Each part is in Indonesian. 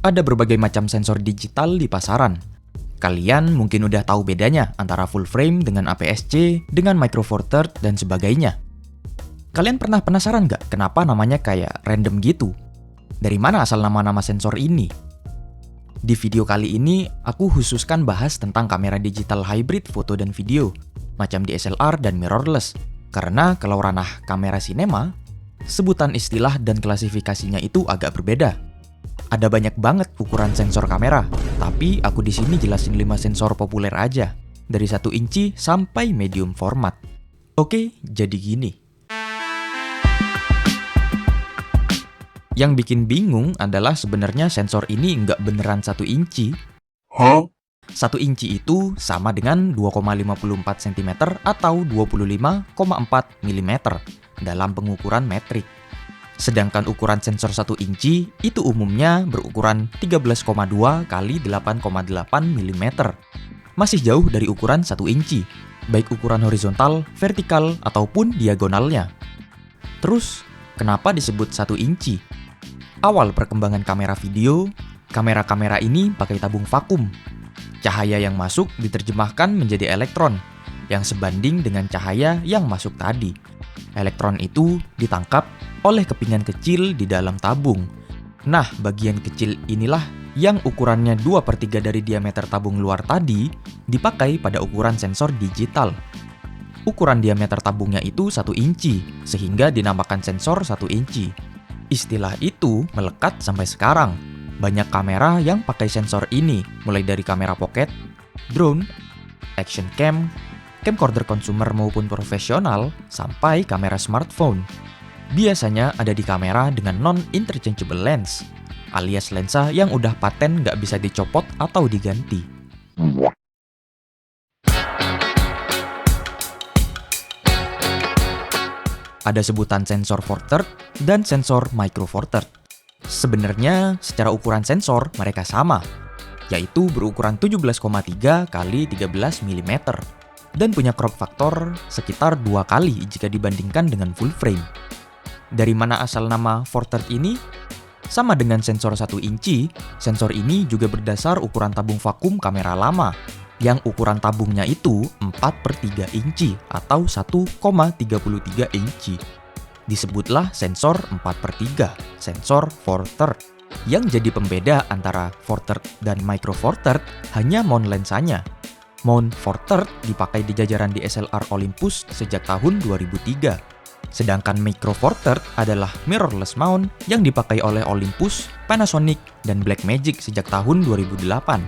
Ada berbagai macam sensor digital di pasaran. Kalian mungkin udah tahu bedanya antara full frame dengan APS-C, dengan Micro Four Thirds, dan sebagainya. Kalian pernah penasaran nggak kenapa namanya kayak random gitu? Dari mana asal nama-nama sensor ini? Di video kali ini, aku khususkan bahas tentang kamera digital hybrid foto dan video, macam DSLR dan mirrorless. Karena kalau ranah kamera sinema, sebutan istilah dan klasifikasinya itu agak berbeda. Ada banyak banget ukuran sensor kamera, tapi aku di sini jelasin 5 sensor populer aja, dari 1 inci sampai medium format. Oke, jadi gini. Yang bikin bingung adalah sebenarnya sensor ini nggak beneran 1 inci. 1 inci itu sama dengan 2,54 cm atau 25,4 mm dalam pengukuran metrik. Sedangkan ukuran sensor 1 inci itu umumnya berukuran 13,2 kali 8,8 mm. Masih jauh dari ukuran 1 inci, baik ukuran horizontal, vertikal, ataupun diagonalnya. Terus, kenapa disebut 1 inci? Awal perkembangan kamera video, kamera-kamera ini pakai tabung vakum. Cahaya yang masuk diterjemahkan menjadi elektron, yang sebanding dengan cahaya yang masuk tadi. Elektron itu ditangkap oleh kepingan kecil di dalam tabung. Nah, bagian kecil inilah yang ukurannya 2/3 dari diameter tabung luar tadi dipakai pada ukuran sensor digital. Ukuran diameter tabungnya itu 1 inci, sehingga dinamakan sensor 1 inci. Istilah itu melekat sampai sekarang. Banyak kamera yang pakai sensor ini, mulai dari kamera pocket, drone, action cam, camcorder consumer maupun profesional, sampai kamera smartphone. Biasanya ada di kamera dengan non-interchangeable lens, alias lensa yang udah paten nggak bisa dicopot atau diganti. Ada sebutan sensor Four Thirds dan sensor Micro Four Thirds. Sebenarnya, secara ukuran sensor mereka sama, yaitu berukuran 17,3 kali 13 mm dan punya crop factor sekitar 2 kali jika dibandingkan dengan full frame. Dari mana asal nama Four Thirds ini? Sama dengan sensor 1 inci, sensor ini juga berdasar ukuran tabung vakum kamera lama, yang ukuran tabungnya itu 4/3 inci atau 1,33 inci. Disebutlah sensor 4/3, sensor Four Thirds. Yang jadi pembeda antara Four Thirds dan Micro Four Thirds hanya mount lensanya. Mount Four Thirds dipakai di jajaran DSLR Olympus sejak tahun 2003. Sedangkan Micro Four Thirds adalah mirrorless mount yang dipakai oleh Olympus, Panasonic, dan Blackmagic sejak tahun 2008.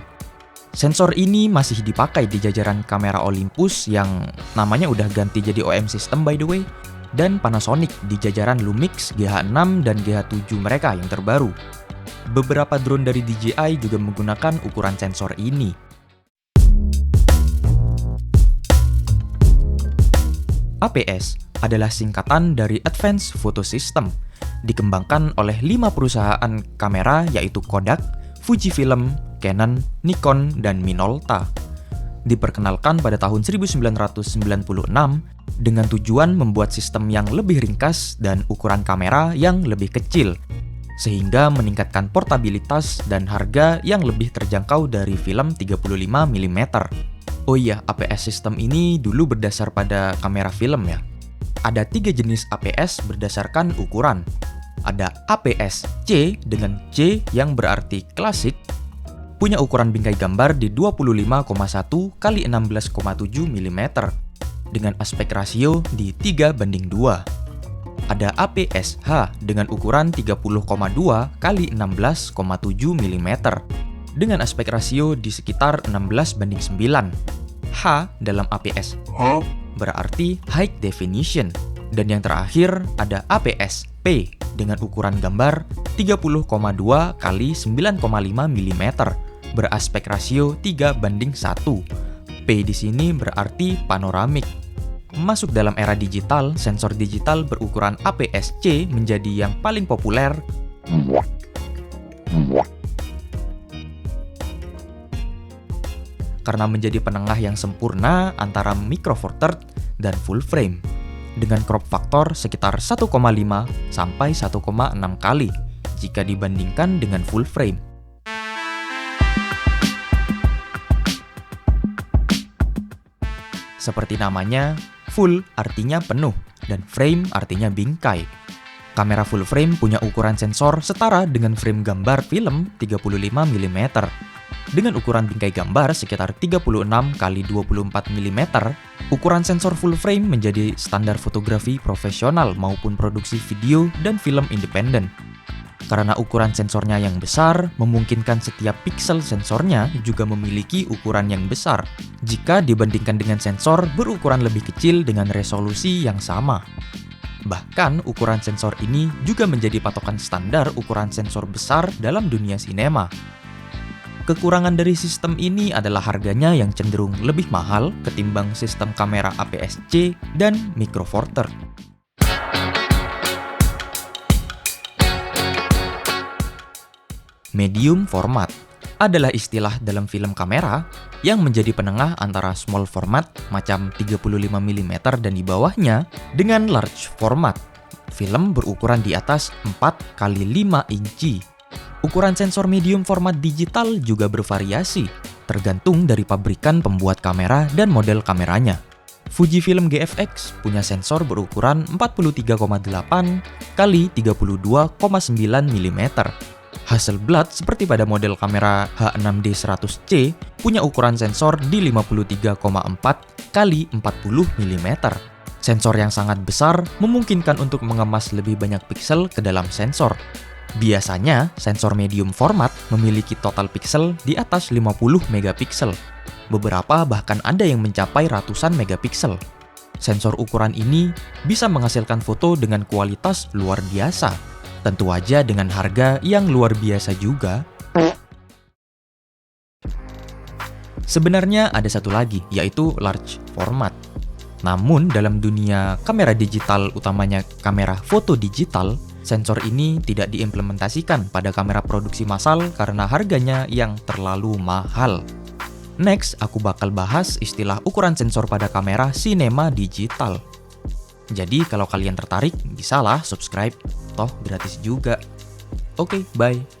Sensor ini masih dipakai di jajaran kamera Olympus yang namanya udah ganti jadi OM System by the way, dan Panasonic di jajaran Lumix GH6 dan GH7 mereka yang terbaru. Beberapa drone dari DJI juga menggunakan ukuran sensor ini. APS adalah singkatan dari Advanced Photo System, dikembangkan oleh 5 perusahaan kamera yaitu Kodak, Fujifilm, Canon, Nikon, dan Minolta. Diperkenalkan pada tahun 1996 dengan tujuan membuat sistem yang lebih ringkas dan ukuran kamera yang lebih kecil, sehingga meningkatkan portabilitas dan harga yang lebih terjangkau dari film 35 mm. Oh iya, APS sistem ini dulu berdasar pada kamera film ya. Ada 3 jenis APS berdasarkan ukuran. Ada APS-C dengan C yang berarti klasik, punya ukuran bingkai gambar di 25,1 x 16,7 mm dengan aspek rasio di 3:2. Ada APS-H dengan ukuran 30,2 x 16,7 mm dengan aspek rasio di sekitar 16:9. H dalam APS-H berarti High Definition. Dan yang terakhir ada APS-P dengan ukuran gambar 30,2 x 9,5 mm beraspek rasio 3:1. P di sini berarti panoramik. Masuk dalam era digital, sensor digital berukuran APS-C menjadi yang paling populer karena menjadi penengah yang sempurna antara Micro Four Thirds dan full frame dengan crop factor sekitar 1,5 sampai 1,6 kali jika dibandingkan dengan full frame. Seperti namanya, full artinya penuh, dan frame artinya bingkai. Kamera full frame punya ukuran sensor setara dengan frame gambar film 35 mm. Dengan ukuran bingkai gambar sekitar 36 x 24 mm, ukuran sensor full frame menjadi standar fotografi profesional maupun produksi video dan film independen. Karena ukuran sensornya yang besar, memungkinkan setiap piksel sensornya juga memiliki ukuran yang besar jika dibandingkan dengan sensor berukuran lebih kecil dengan resolusi yang sama. Bahkan, ukuran sensor ini juga menjadi patokan standar ukuran sensor besar dalam dunia sinema. Kekurangan dari sistem ini adalah harganya yang cenderung lebih mahal ketimbang sistem kamera APS-C dan Micro Four Thirds. Medium format adalah istilah dalam film kamera yang menjadi penengah antara small format macam 35 mm dan di bawahnya dengan large format, film berukuran di atas 4 x 5 inci. Ukuran sensor medium format digital juga bervariasi, tergantung dari pabrikan pembuat kamera dan model kameranya. Fujifilm GFX punya sensor berukuran 43,8 x 32,9 mm. Hasselblad seperti pada model kamera H6D100C punya ukuran sensor di 53,4 x 40 mm. Sensor yang sangat besar memungkinkan untuk mengemas lebih banyak piksel ke dalam sensor. Biasanya, sensor medium format memiliki total piksel di atas 50 megapiksel. Beberapa bahkan ada yang mencapai ratusan megapiksel. Sensor ukuran ini bisa menghasilkan foto dengan kualitas luar biasa. Tentu aja dengan harga yang luar biasa juga. Sebenarnya ada satu lagi, yaitu large format. Namun dalam dunia kamera digital, utamanya kamera foto digital, sensor ini tidak diimplementasikan pada kamera produksi massal karena harganya yang terlalu mahal. Next, aku bakal bahas istilah ukuran sensor pada kamera sinema digital. Jadi kalau kalian tertarik, bisalah subscribe, toh gratis juga. Oke, bye.